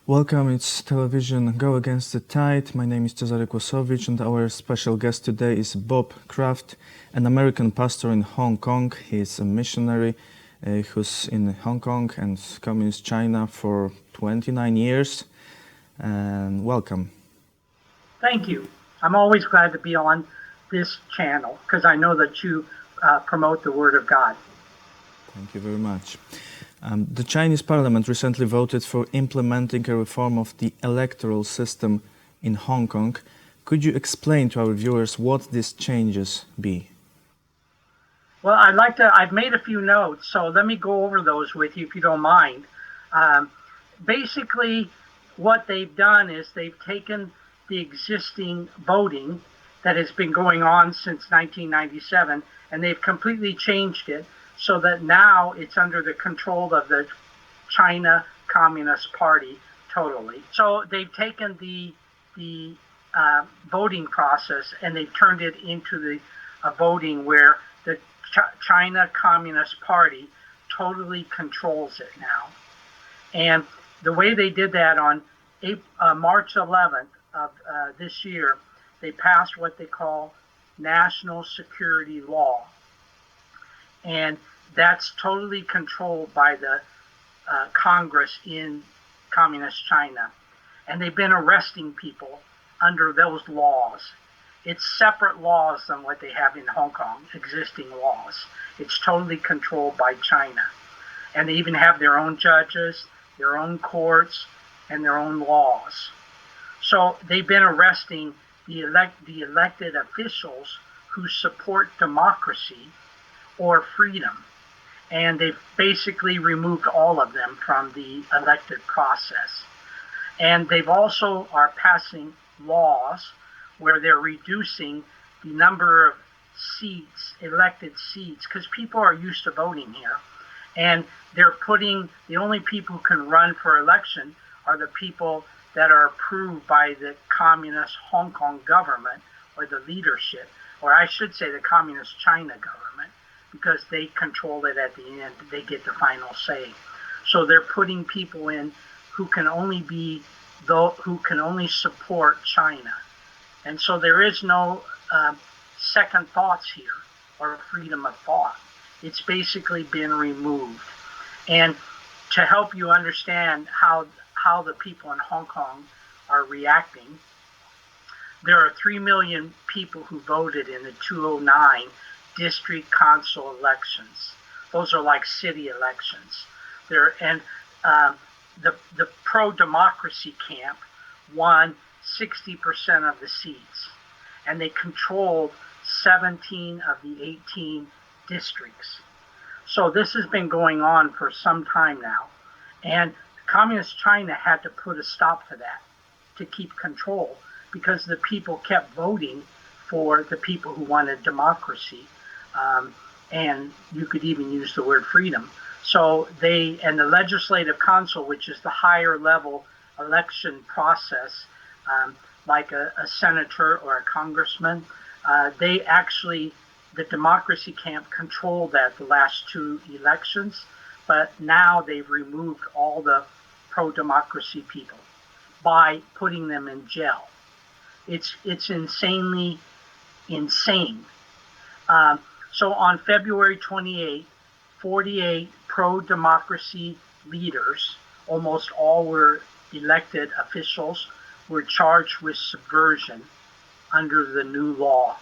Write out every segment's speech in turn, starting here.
Welcome, it's television Go Against the Tide. My name is Cezary Kłosowicz and our special guest today is Bob Kraft, an American pastor in Hong Kong. He is a missionary who's in Hong Kong and Communist China for 29 years. And welcome. Thank you. I'm always glad to be on this channel because I know that you promote the Word of God. Thank you very much. The Chinese parliament recently voted for implementing a reform of the electoral system in Hong Kong. Could you explain to our viewers what these changes be? Well, I've made a few notes, so let me go over those with you if you don't mind. Basically, what they've done is they've taken the existing voting that has been going on since 1997, and they've completely changed it so that now it's under the control of the China Communist Party totally. So they've taken the voting process and they've turned it into a voting where the China Communist Party totally controls it now. And the way they did that on March 11th of this year, they passed what they call national security law. And that's totally controlled by the Congress in Communist China. And they've been arresting people under those laws. It's separate laws than what they have in Hong Kong, existing laws. It's totally controlled by China. And they even have their own judges, their own courts, and their own laws. So they've been arresting the elected officials who support democracy or freedom. And they've basically removed all of them from the elected process. And they've also are passing laws where they're reducing the number of seats, elected seats, because people are used to voting here. And they're putting, the only people who can run for election are the people that are approved by the Communist Hong Kong government or the leadership, or I should say the Communist China government, because they control it at the end. They get the final say. So they're putting people in who can only support China. And so there is no second thoughts here or freedom of thought. It's basically been removed. And to help you understand how the people in Hong Kong are reacting, there are 3 million people who voted in the 2009 district council elections. Those are like city elections. The pro-democracy camp won 60% of the seats, and they controlled 17 of the 18 districts. So this has been going on for some time now, and Communist China had to put a stop to that to keep control because the people kept voting for the people who wanted democracy. And you could even use the word freedom. So and the Legislative Council, which is the higher level election process, like a senator or a congressman, the democracy camp controlled that the last 2 elections, but now they've removed all the pro-democracy people by putting them in jail. It's insanely insane. So on February 28th, 48 pro-democracy leaders, almost all were elected officials, were charged with subversion under the new law.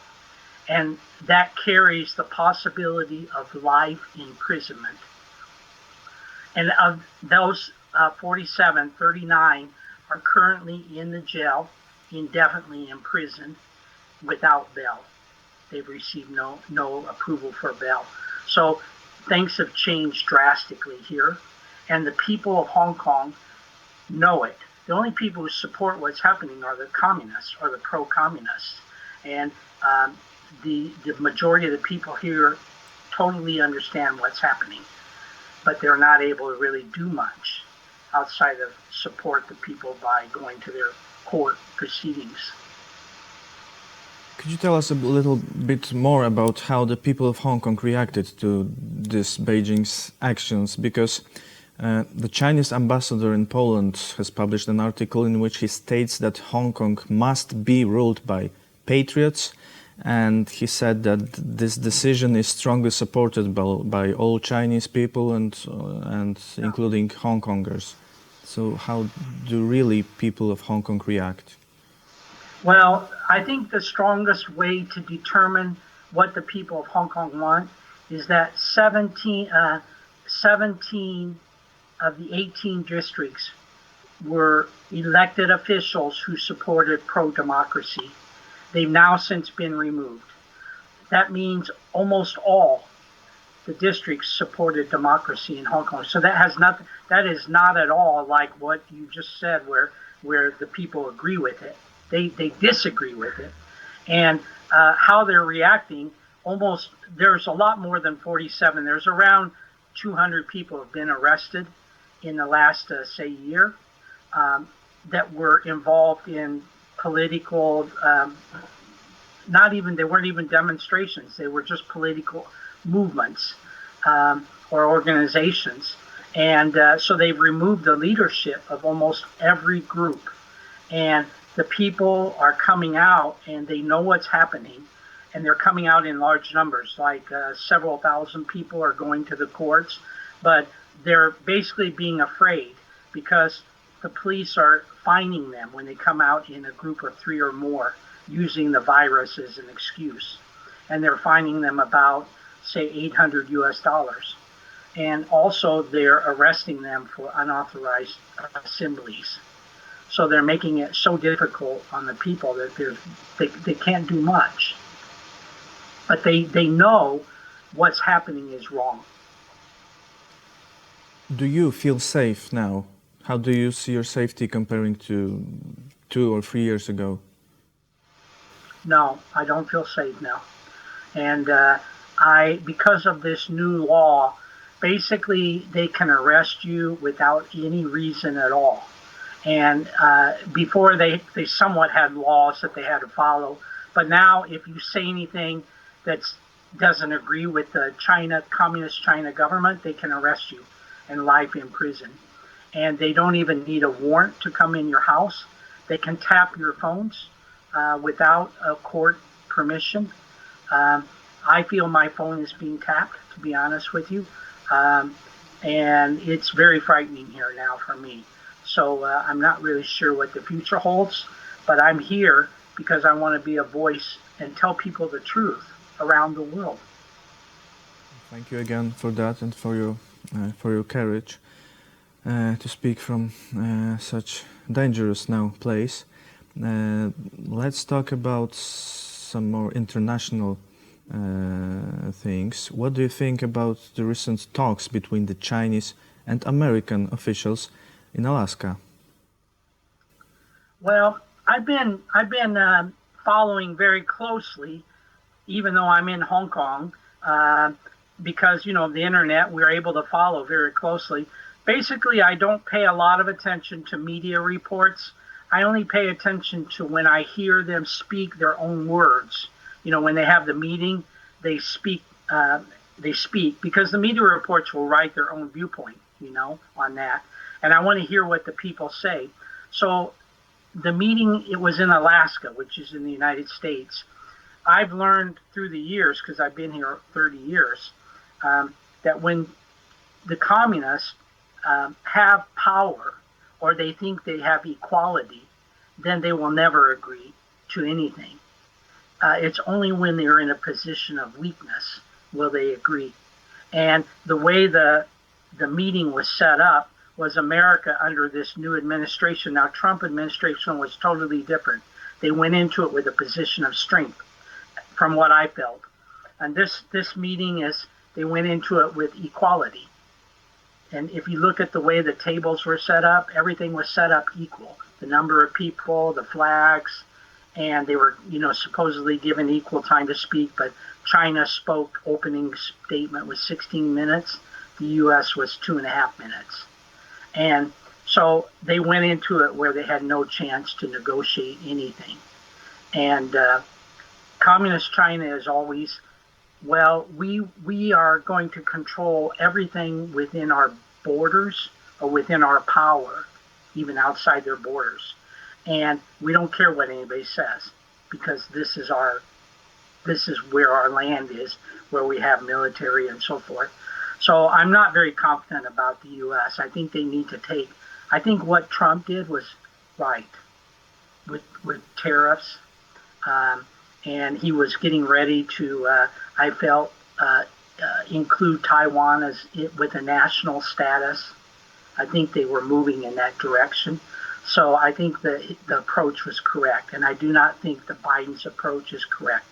And that carries the possibility of life imprisonment. And of those 47, 39 are currently in the jail, indefinitely imprisoned, without bail. They've received no approval for bail. So things have changed drastically here, and the people of Hong Kong know it. The only people who support what's happening are the communists or the pro-communists, and the majority of the people here totally understand what's happening, but they're not able to really do much outside of support the people by going to their court proceedings. Could you tell us a little bit more about how the people of Hong Kong reacted to this Beijing's actions? Because The Chinese ambassador in Poland has published an article in which he states that Hong Kong must be ruled by patriots, and he said that this decision is strongly supported by all Chinese people and including Hong Kongers. So how do really people of Hong Kong react? Well, I think the strongest way to determine what the people of Hong Kong want is that 17 of the 18 districts were elected officials who supported pro-democracy. They've now since been removed. That means almost all the districts supported democracy in Hong Kong. So that is not at all like what you just said, where the people agree with it. They disagree with it. And how they're reacting, there's a lot more than 47. There's around 200 people have been arrested in the last, say, year that were involved in political, they weren't even demonstrations. They were just political movements or organizations. And so they've removed the leadership of almost every group. And the people are coming out and they know what's happening. And they're coming out in large numbers, like several thousand people are going to the courts. But they're basically being afraid because the police are fining them when they come out in a group of 3 or more, using the virus as an excuse. And they're fining them about, say, $800 US. And also they're arresting them for unauthorized assemblies. So they're making it so difficult on the people that they can't do much. But they know what's happening is wrong. Do you feel safe now? How do you see your safety comparing to 2 or 3 years ago? No, I don't feel safe now. And because of this new law, basically they can arrest you without any reason at all. And before they somewhat had laws that they had to follow. But now if you say anything that doesn't agree with the Communist China government, they can arrest you and life in prison. And they don't even need a warrant to come in your house. They can tap your phones without a court permission. I feel my phone is being tapped, to be honest with you. And it's very frightening here now for me. So I'm not really sure what the future holds, but I'm here because I want to be a voice and tell people the truth around the world. Thank you again for that and for your courage to speak from such dangerous now place. Let's talk about some more international things. What do you think about the recent talks between the Chinese and American officials in Alaska? Well, I've been following very closely, even though I'm in Hong Kong, because the internet, we're able to follow very closely. Basically, I don't pay a lot of attention to media reports. I only pay attention to when I hear them speak their own words. When they have the meeting, they speak because the media reports will write their own viewpoint, on that. And I want to hear what the people say. So the meeting, it was in Alaska, which is in the United States. I've learned through the years, because I've been here 30 years, that when the communists have power or they think they have equality, then they will never agree to anything. It's only when they're in a position of weakness will they agree. And the way the meeting was set up was America under this new administration. Now, Trump administration was totally different. They went into it with a position of strength, from what I felt. And this meeting they went into it with equality. And if you look at the way the tables were set up, everything was set up equal. The number of people, the flags, and they were, supposedly given equal time to speak. But China spoke, opening statement was 16 minutes. The U.S. was 2.5 minutes. And so they went into it where they had no chance to negotiate anything. And Communist China is always, we are going to control everything within our borders or within our power, even outside their borders. And we don't care what anybody says because this is where our land is, where we have military and so forth. So I'm not very confident about the U.S. I think I think what Trump did was right with tariffs. And he was getting ready to, I felt, include Taiwan with a national status. I think they were moving in that direction. So I think the approach was correct. And I do not think the Biden's approach is correct.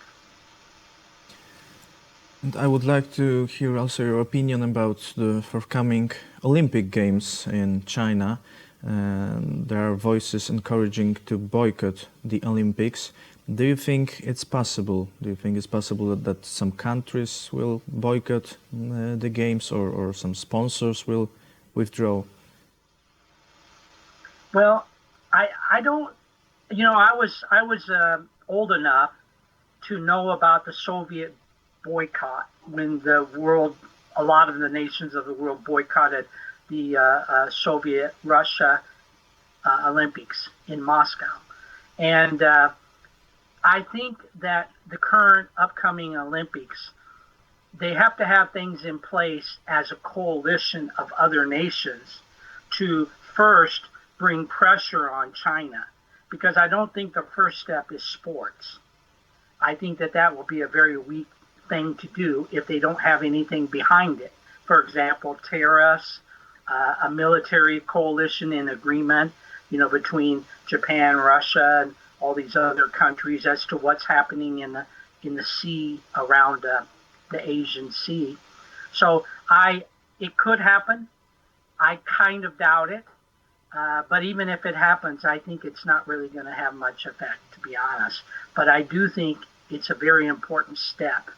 And I would like to hear also your opinion about the forthcoming Olympic Games in China. There are voices encouraging to boycott the Olympics. Do you think it's possible? Do you think it's possible that some countries will boycott the games or some sponsors will withdraw? Well, I don't, I was old enough to know about the Soviet boycott when a lot of the nations of the world boycotted the Soviet Russia Olympics in Moscow. And I think that the current upcoming Olympics, they have to have things in place as a coalition of other nations to first bring pressure on China, because I don't think the first step is sports. I think that will be a very weak thing to do if they don't have anything behind it. For example, tariffs, a military coalition in agreement, between Japan, Russia, and all these other countries as to what's happening in the sea around the Asian Sea. So it could happen. I kind of doubt it. But even if it happens, I think it's not really going to have much effect, to be honest. But I do think it's a very important step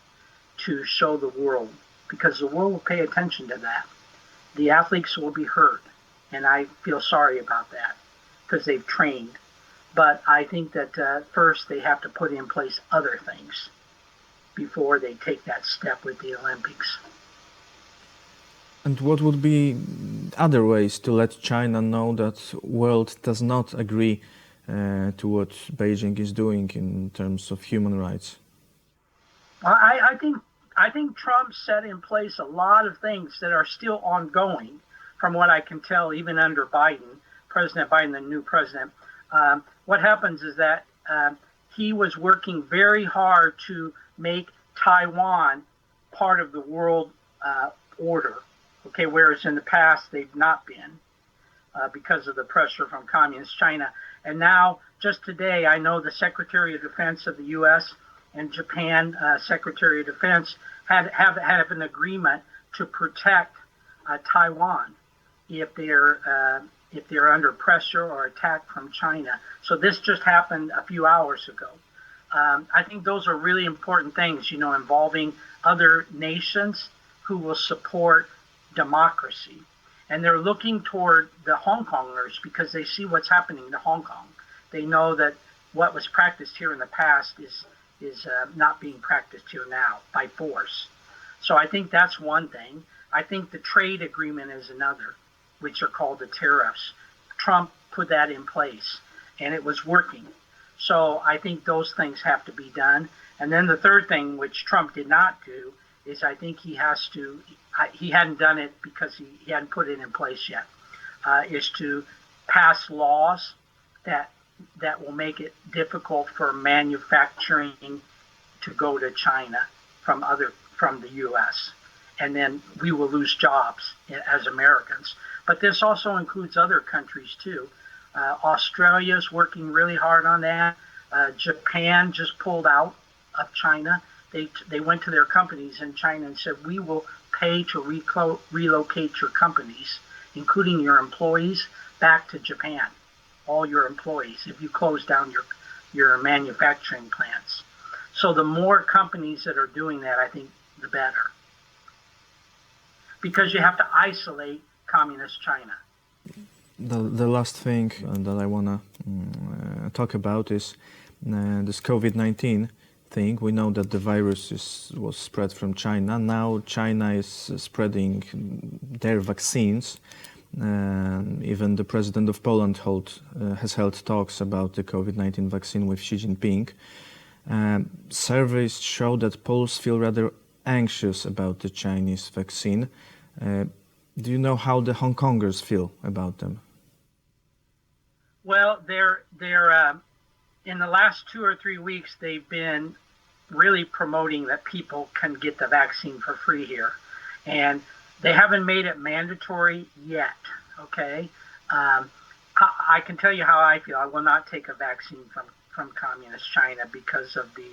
to show the world, because the world will pay attention to that. The athletes will be hurt, and I feel sorry about that because they've trained. But I think that first they have to put in place other things before they take that step with the Olympics. And what would be other ways to let China know that world does not agree to what Beijing is doing in terms of human rights? I think Trump set in place a lot of things that are still ongoing, from what I can tell, even under Biden, President Biden, the new president. What happens is that he was working very hard to make Taiwan part of the world order. Okay, whereas in the past they've not been because of the pressure from Communist China. And now, just today, I know the Secretary of Defense of the U.S. and Japan Secretary of Defense have an agreement to protect Taiwan if they're under pressure or attack from China. So this just happened a few hours ago. I think those are really important things, involving other nations who will support democracy. And they're looking toward the Hong Kongers because they see what's happening to Hong Kong. They know that what was practiced here in the past is not being practiced here now by force. So I think that's one thing. I think the trade agreement is another, which are called the tariffs. Trump put that in place, and it was working. So I think those things have to be done. And then the third thing, which Trump did not do, is I think he hadn't done it because he hadn't put it in place yet, is to pass laws that will make it difficult for manufacturing to go to China from the U.S. And then we will lose jobs as Americans. But this also includes other countries too. Australia's working really hard on that. Japan just pulled out of China. They went to their companies in China and said, we will pay to relocate your companies, including your employees, back to Japan. All your employees, if you close down your manufacturing plants. So the more companies that are doing that, I think the better. Because you have to isolate communist China. The last thing that I want to talk about is this COVID-19. thing. We know that the virus was spread from China. Now China is spreading their vaccines. Even the president of Poland has held talks about the COVID-19 vaccine with Xi Jinping. Surveys show that Poles feel rather anxious about the Chinese vaccine. Do you know how the Hong Kongers feel about them? Well, they're in the last 2 or 3 weeks, they've been really promoting that people can get the vaccine for free here. And they haven't made it mandatory yet, okay? I can tell you how I feel. I will not take a vaccine from Communist China because of the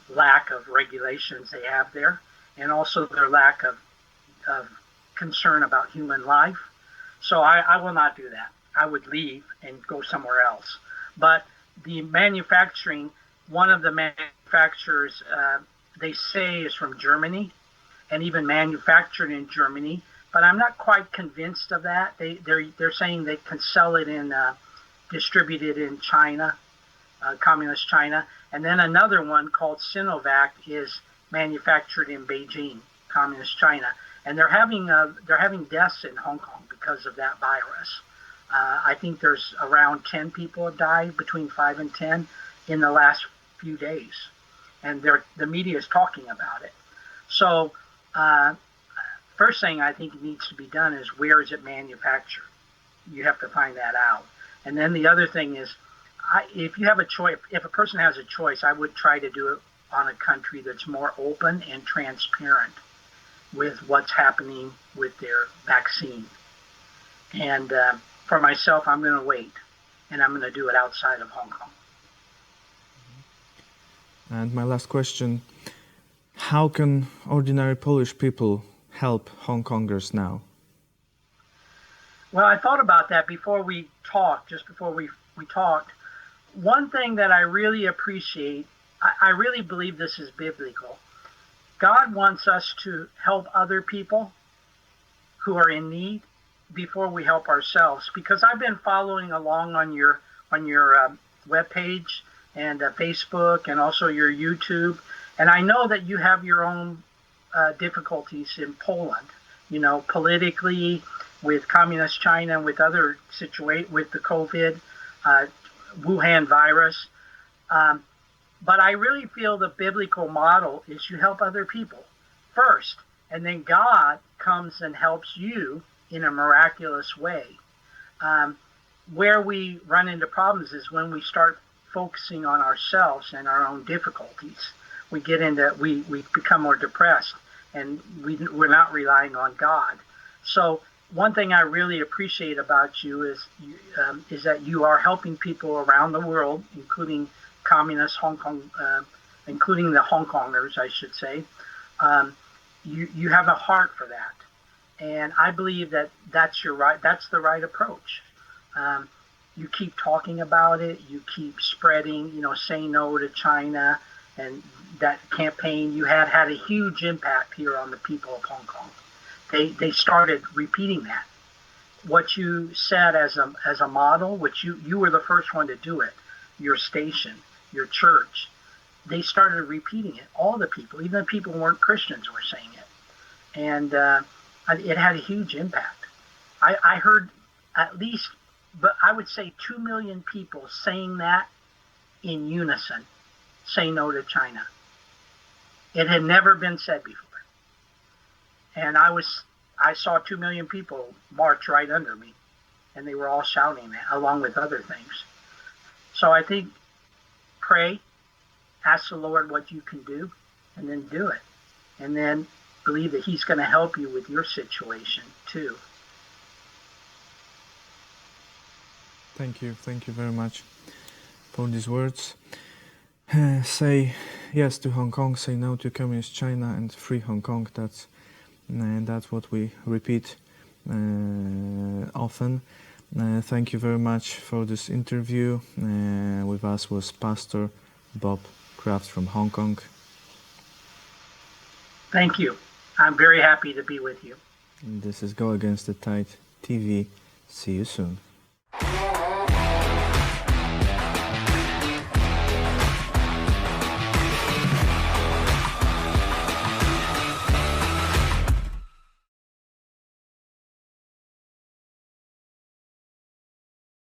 lack of regulations they have there, and also their lack of concern about human life. So I will not do that. I would leave and go somewhere else. But the manufacturing, one of the manufacturers, they say is from Germany and even manufactured in Germany, but I'm not quite convinced of that. They're saying they can sell it in, distributed in China, Communist China. And then another one called Sinovac is manufactured in Beijing, Communist China. And they're having deaths in Hong Kong because of that virus. I think there's around 10 people have died, between 5 and 10, in the last few days. And the media is talking about it. So first thing I think needs to be done is, where is it manufactured? You have to find that out. And then the other thing is, if you have a choice, if a person has a choice, I would try to do it on a country that's more open and transparent with what's happening with their vaccine. And for myself, I'm going to wait, and I'm going to do it outside of Hong Kong. And my last question, how can ordinary Polish people help Hong Kongers now? Well, I thought about that before we talked, just before we talked. One thing that I really appreciate, I really believe this is biblical. God wants us to help other people who are in need before we help ourselves. Because I've been following along on your webpage and Facebook and also your YouTube, and I know that you have your own difficulties in Poland, politically, with Communist China, with other with the COVID, Wuhan virus. But I really feel the biblical model is you help other people first, and then God comes and helps you in a miraculous way. Where we run into problems is when we start focusing on ourselves and our own difficulties. We become more depressed, and we're not relying on God. So one thing I really appreciate about you is that you are helping people around the world, including communist Hong Kong, including the Hong Kongers, I should say. You have a heart for that, and I believe that's the right approach. You keep talking about it. You keep spreading, say no to China, and that campaign you had a huge impact here on the people of Hong Kong. They started repeating that. What you said as a model, which you were the first one to do it, your station, your church, they started repeating it. All the people, even the people who weren't Christians, were saying it. And it had a huge impact. I heard at least, but I would say 2 million people saying that in unison, say no to China. It had never been said before. And I saw 2 million people march right under me, and they were all shouting that, along with other things. So I think, pray, ask the Lord what you can do, and then do it. And then believe that He's going to help you with your situation too. Thank you very much for these words. Say yes to Hong Kong, say no to Communist China, and free Hong Kong. That's what we repeat often. Thank you very much for this interview. With us was Pastor Bob Kraft from Hong Kong. Thank you. I'm very happy to be with you. And this is Go Against the Tide TV. See you soon.